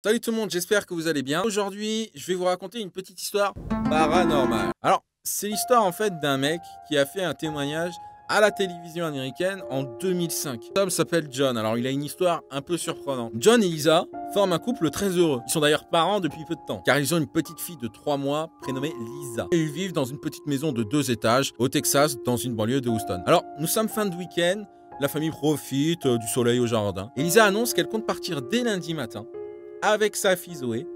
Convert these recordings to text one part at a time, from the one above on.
Salut tout le monde, j'espère que vous allez bien. Aujourd'hui, je vais vous raconter une petite histoire paranormale. Alors, c'est l'histoire en fait d'un mec qui a fait un témoignage à la télévision américaine en 2005. L'homme s'appelle John, alors il a une histoire un peu surprenante. John et Lisa forment un couple très heureux. Ils sont d'ailleurs parents depuis peu de temps, car ils ont une petite fille de 3 mois prénommée Lisa. Et ils vivent dans une petite maison de 2 étages au Texas, dans une banlieue de Houston. Alors, nous sommes fin de week-end, la famille profite du soleil au jardin. Et Lisa annonce qu'elle compte partir dès lundi matin avec sa fille Zoé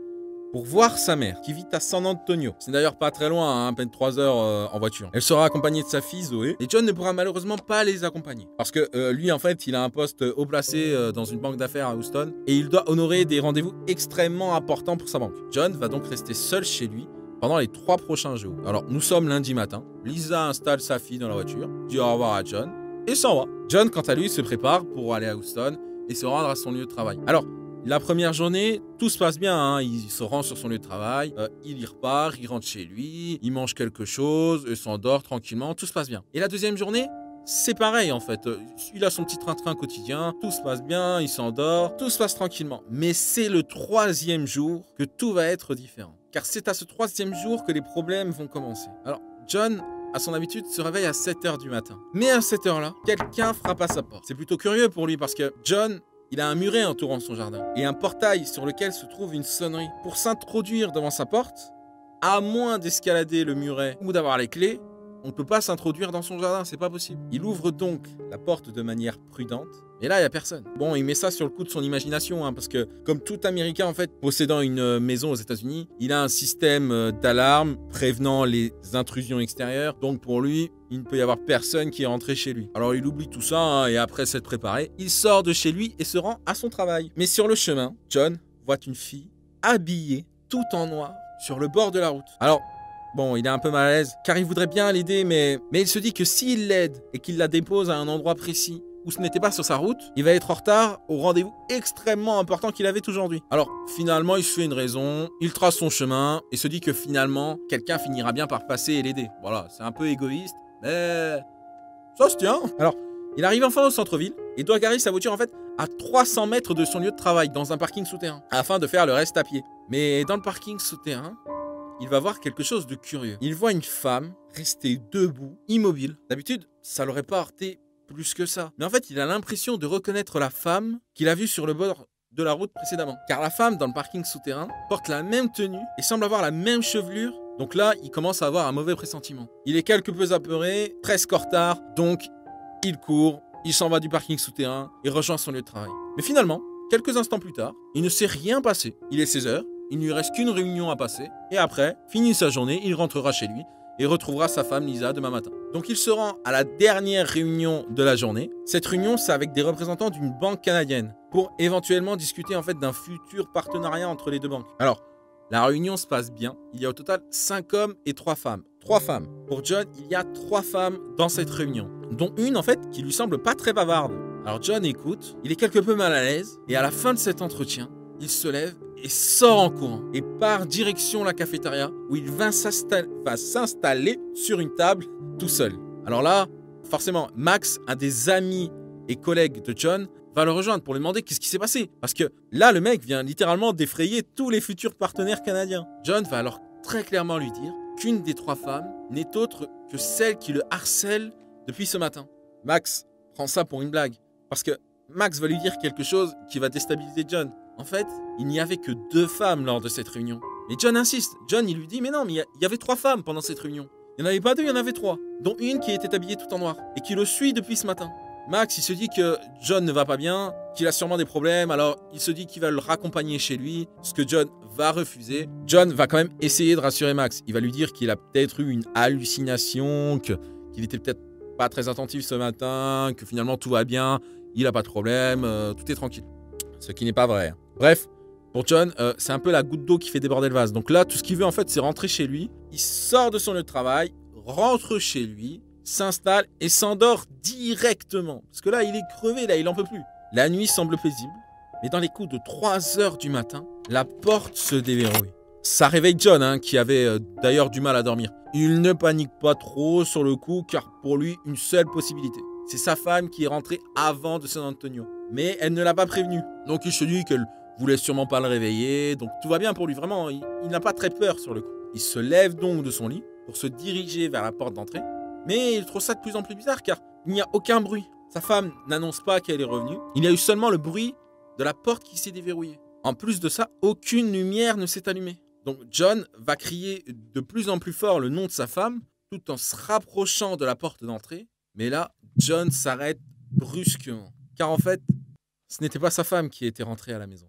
pour voir sa mère qui vit à San Antonio. C'est d'ailleurs pas très loin, hein, à peine 3 heures en voiture. Elle sera accompagnée de sa fille Zoé et John ne pourra malheureusement pas les accompagner parce que lui en fait il a un poste haut placé dans une banque d'affaires à Houston et il doit honorer des rendez-vous extrêmement importants pour sa banque. John va donc rester seul chez lui pendant les 3 prochains jours. Alors nous sommes lundi matin, Lisa installe sa fille dans la voiture, dit au revoir à John et s'en va. John quant à lui se prépare pour aller à Houston et se rendre à son lieu de travail. Alors la première journée, tout se passe bien, hein. Il se rend sur son lieu de travail, il y repart, il rentre chez lui, il mange quelque chose, il s'endort tranquillement, tout se passe bien. Et la deuxième journée, c'est pareil en fait. Il a son petit train-train quotidien, tout se passe bien, il s'endort, tout se passe tranquillement. Mais c'est le 3e jour que tout va être différent. Car c'est à ce 3e jour que les problèmes vont commencer. Alors, John, à son habitude, se réveille à 7 h du matin. Mais à cette heure-là, quelqu'un frappe à sa porte. C'est plutôt curieux pour lui parce que John, il a un muret entourant son jardin et un portail sur lequel se trouve une sonnerie. Pour s'introduire devant sa porte, à moins d'escalader le muret ou d'avoir les clés, on ne peut pas s'introduire dans son jardin, c'est pas possible. Il ouvre donc la porte de manière prudente, et là, il n'y a personne. Bon, il met ça sur le coup de son imagination, hein, parce que comme tout Américain, en fait, possédant une maison aux États-Unis, il a un système d'alarme prévenant les intrusions extérieures. Donc pour lui, il ne peut y avoir personne qui est rentré chez lui. Alors il oublie tout ça, hein, et après s'être préparé, il sort de chez lui et se rend à son travail. Mais sur le chemin, John voit une fille habillée tout en noir sur le bord de la route. Alors, bon, il est un peu mal à l'aise, car il voudrait bien l'aider, mais il se dit que s'il l'aide et qu'il la dépose à un endroit précis où ce n'était pas sur sa route, il va être en retard au rendez-vous extrêmement important qu'il avait aujourd'hui. Alors, finalement, il se fait une raison, il trace son chemin et se dit que finalement, quelqu'un finira bien par passer et l'aider. Voilà, c'est un peu égoïste, mais ça se tient. Alors, il arrive enfin au centre-ville et doit garer sa voiture en fait à 300 mètres de son lieu de travail dans un parking souterrain afin de faire le reste à pied. Mais dans le parking souterrain, il va voir quelque chose de curieux. Il voit une femme rester debout, immobile. D'habitude, ça l'aurait pas heurté plus que ça. Mais en fait, il a l'impression de reconnaître la femme qu'il a vue sur le bord de la route précédemment. Car la femme, dans le parking souterrain, porte la même tenue et semble avoir la même chevelure. Donc là, il commence à avoir un mauvais pressentiment. Il est quelque peu apeuré, presque en retard, donc il court, il s'en va du parking souterrain et rejoint son lieu de travail. Mais finalement, quelques instants plus tard, il ne s'est rien passé. Il est 16 h, il ne lui reste qu'une réunion à passer, et après, fini sa journée, il rentrera chez lui et retrouvera sa femme Lisa demain matin. Donc il se rend à la dernière réunion de la journée. Cette réunion, c'est avec des représentants d'une banque canadienne pour éventuellement discuter en fait d'un futur partenariat entre les deux banques. Alors, la réunion se passe bien. Il y a au total 5 hommes et 3 femmes. 3 femmes. Pour John, il y a 3 femmes dans cette réunion, dont une en fait qui lui semble pas très bavarde. Alors John écoute, il est quelque peu mal à l'aise et à la fin de cet entretien, il se lève et sort en courant et part direction la cafétéria où il va s'installer sur une table tout seul. Alors là, forcément, Max, un des amis et collègues de John, va le rejoindre pour lui demander qu'est-ce qui s'est passé. Parce que là, le mec vient littéralement d'effrayer tous les futurs partenaires canadiens. John va alors très clairement lui dire qu'une des 3 femmes n'est autre que celle qui le harcèle depuis ce matin. Max prend ça pour une blague parce que Max va lui dire quelque chose qui va déstabiliser John. En fait, il n'y avait que 2 femmes lors de cette réunion. Mais John insiste. John, il lui dit, mais non, mais il y avait 3 femmes pendant cette réunion. Il n'y en avait pas 2, il y en avait 3. Dont une qui était habillée tout en noir et qui le suit depuis ce matin. Max, il se dit que John ne va pas bien, qu'il a sûrement des problèmes, alors il se dit qu'il va le raccompagner chez lui, ce que John va refuser. John va quand même essayer de rassurer Max. Il va lui dire qu'il a peut-être eu une hallucination, qu'il était peut-être pas très attentif ce matin, que finalement tout va bien, il n'a pas de problème, tout est tranquille. Ce qui n'est pas vrai. Bref, pour John, c'est un peu la goutte d'eau qui fait déborder le vase. Donc là, tout ce qu'il veut en fait, c'est rentrer chez lui. Il sort de son lieu de travail, rentre chez lui, s'installe et s'endort directement. Parce que là, il est crevé, là, il en peut plus. La nuit semble paisible, mais dans les coups de 3 h du matin, la porte se déverrouille. Ça réveille John, hein, qui avait d'ailleurs du mal à dormir. Il ne panique pas trop sur le coup, car pour lui, une seule possibilité. C'est sa femme qui est rentrée avant de San Antonio. Mais elle ne l'a pas prévenu. Donc il se dit qu'elle voulait sûrement pas le réveiller, donc tout va bien pour lui, vraiment, il n'a pas très peur sur le coup. Il se lève donc de son lit pour se diriger vers la porte d'entrée, mais il trouve ça de plus en plus bizarre car il n'y a aucun bruit. Sa femme n'annonce pas qu'elle est revenue, il y a eu seulement le bruit de la porte qui s'est déverrouillée. En plus de ça, aucune lumière ne s'est allumée. Donc John va crier de plus en plus fort le nom de sa femme, tout en se rapprochant de la porte d'entrée. Mais là, John s'arrête brusquement. Car en fait, ce n'était pas sa femme qui était rentrée à la maison.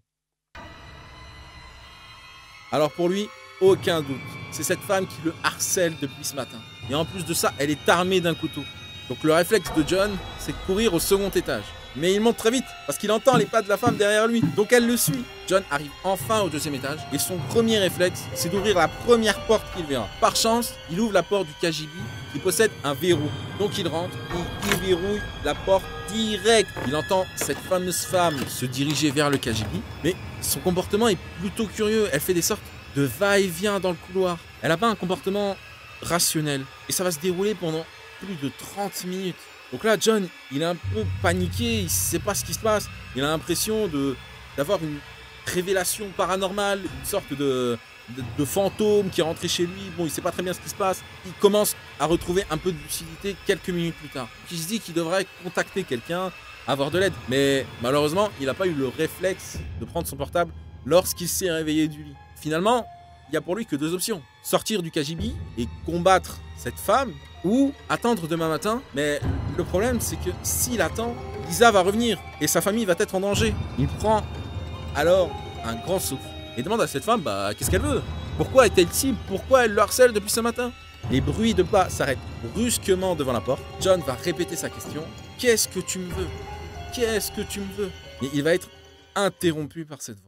Alors pour lui, aucun doute. C'est cette femme qui le harcèle depuis ce matin. Et en plus de ça, elle est armée d'un couteau. Donc le réflexe de John, c'est de courir au second étage. Mais il monte très vite, parce qu'il entend les pas de la femme derrière lui. Donc elle le suit. John arrive enfin au deuxième étage, et son premier réflexe, c'est d'ouvrir la première porte qu'il verra. Par chance, il ouvre la porte du KGB, qui possède un verrou. Donc il rentre, il verrouille la porte direct. Il entend cette fameuse femme se diriger vers le KGB, mais son comportement est plutôt curieux. Elle fait des sortes de va-et-vient dans le couloir. Elle n'a pas un comportement rationnel. Et ça va se dérouler pendant plus de 30 minutes. Donc là, John, il est un peu paniqué, il ne sait pas ce qui se passe. Il a l'impression d'avoir une révélation paranormale, une sorte de fantôme qui est rentré chez lui. Bon, il ne sait pas très bien ce qui se passe. Il commence à retrouver un peu de lucidité quelques minutes plus tard. Il se dit qu'il devrait contacter quelqu'un, avoir de l'aide. Mais malheureusement, il n'a pas eu le réflexe de prendre son portable lorsqu'il s'est réveillé du lit. Finalement, il n'y a pour lui que deux options. Sortir du KGB et combattre cette femme, ou attendre demain matin. Mais le problème, c'est que s'il attend, Lisa va revenir et sa famille va être en danger. Il prend alors un grand souffle et demande à cette femme qu'est-ce qu'elle veut. Pourquoi est-elle ici? Pourquoi elle le harcèle depuis ce matin? Les bruits de pas s'arrêtent brusquement devant la porte. John va répéter sa question. Qu'est-ce que tu me veux? Qu'est-ce que tu me veux? Et il va être interrompu par cette voix.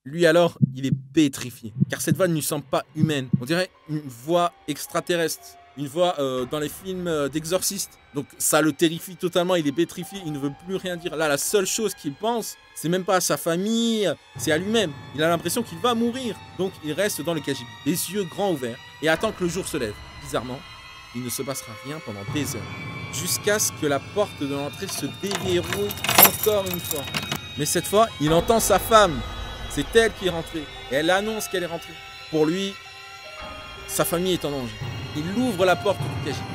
Lui alors, il est pétrifié, car cette voix ne lui semble pas humaine. On dirait une voix extraterrestre, une voix dans les films d'exorcistes. Donc ça le terrifie totalement, il est pétrifié, il ne veut plus rien dire. Là, la seule chose qu'il pense, c'est même pas à sa famille, c'est à lui-même. Il a l'impression qu'il va mourir. Donc il reste dans le KGB, les yeux grands ouverts, et attend que le jour se lève. Bizarrement, il ne se passera rien pendant des heures, jusqu'à ce que la porte de l'entrée se déverrouille encore une fois. Mais cette fois, il entend sa femme. C'est elle qui est rentrée et elle annonce qu'elle est rentrée. Pour lui, sa famille est en danger. Il ouvre la porte du KGB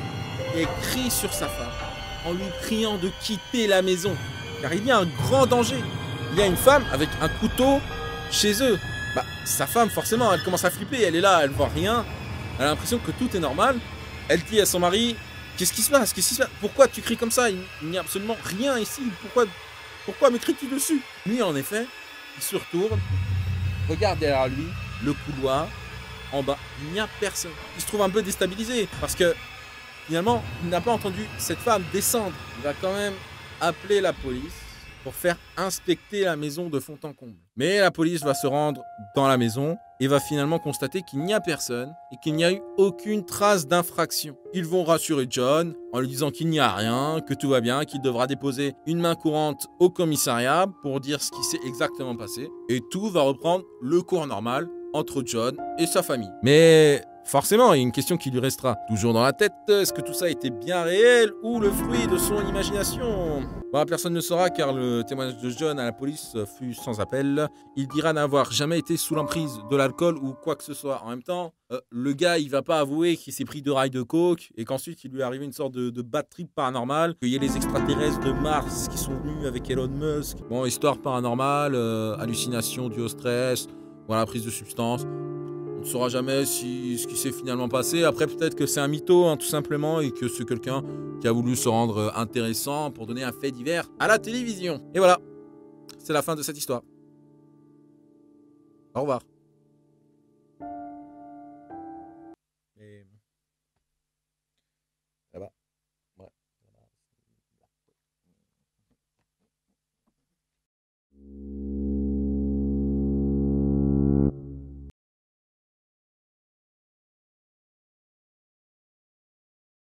et crie sur sa femme en lui criant de quitter la maison. Car il y a un grand danger. Il y a une femme avec un couteau chez eux. Sa femme, forcément, elle commence à flipper. Elle est là, elle voit rien. Elle a l'impression que tout est normal. Elle dit à son mari, qu'est-ce qui se passe? Qu'est-ce qui se passe? Pourquoi tu cries comme ça? Il n'y a absolument rien ici. Pourquoi me cries-tu dessus? Lui, en effet, il se retourne, regarde derrière lui, le couloir, en bas, il n'y a personne. Il se trouve un peu déstabilisé parce que finalement, il n'a pas entendu cette femme descendre. Il va quand même appeler la police pour faire inspecter la maison de fond en comble. Mais la police va se rendre dans la maison et va finalement constater qu'il n'y a personne et qu'il n'y a eu aucune trace d'infraction. Ils vont rassurer John en lui disant qu'il n'y a rien, que tout va bien, qu'il devra déposer une main courante au commissariat pour dire ce qui s'est exactement passé. Et tout va reprendre le cours normal entre John et sa famille. Mais forcément, il y a une question qui lui restera toujours dans la tête. Est-ce que tout ça était bien réel ou le fruit de son imagination? Personne ne saura car le témoignage de John à la police fut sans appel. Il dira n'avoir jamais été sous l'emprise de l'alcool ou quoi que ce soit. En même temps, le gars, il va pas avouer qu'il s'est pris 2 rails de coke et qu'ensuite il lui est arrivé une sorte de bad trip paranormal. Qu'il y ait les extraterrestres de Mars qui sont venus avec Elon Musk. Bon, histoire paranormale, hallucination due au stress, voilà, prise de substances. On ne saura jamais ce qui s'est finalement passé. Après, peut-être que c'est un mytho, tout simplement, et que c'est quelqu'un qui a voulu se rendre intéressant pour donner un fait divers à la télévision. Et voilà, c'est la fin de cette histoire. Au revoir.